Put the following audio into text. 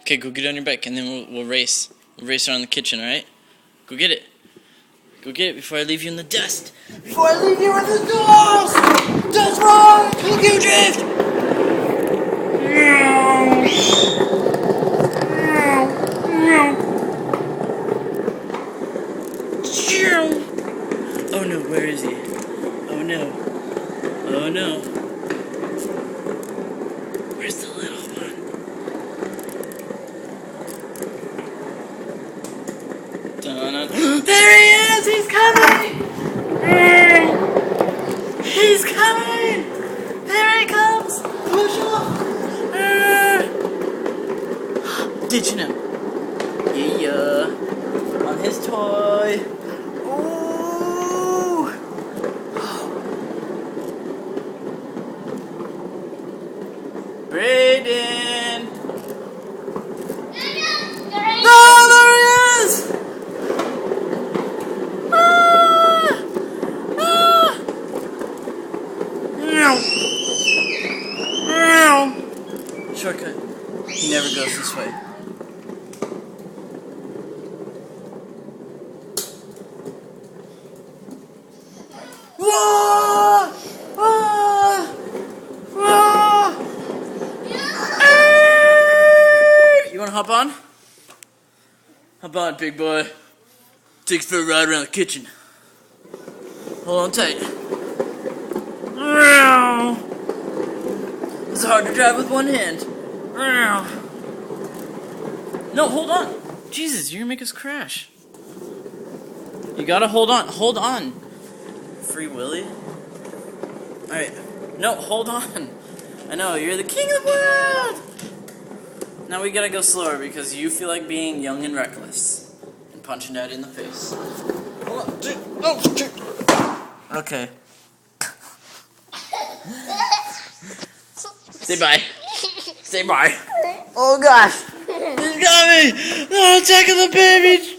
Okay, go get on your bike, and then we'll race. We'll race around the kitchen, alright? Go get it. Go get it before I leave you in the dust. Before I leave you with the dust! Dust roll! Tokyo Drift! Oh no, where is he? Oh no. Oh no. Where's the little one? There he is! He's coming! He's coming! There he comes! Push off! Ditching him. Yeah. On his toy. Ooh! Brayden! No, there he is! Shortcut. He never goes this way. Whoa! Whoa! Whoa! You wanna hop on? Hop on, big boy. Take us for a ride around the kitchen. Hold on tight. It's hard to drive with one hand. No, hold on. Jesus, you're gonna make us crash. You gotta hold on. Hold on. Free Willy? Alright. No, hold on. I know, you're the king of the world! Now we gotta go slower because you feel like being young and reckless. And punching Dad in the face. Hold on. Oh, okay. Say bye. Say bye. Oh gosh. He's got me. No, attack of the baby.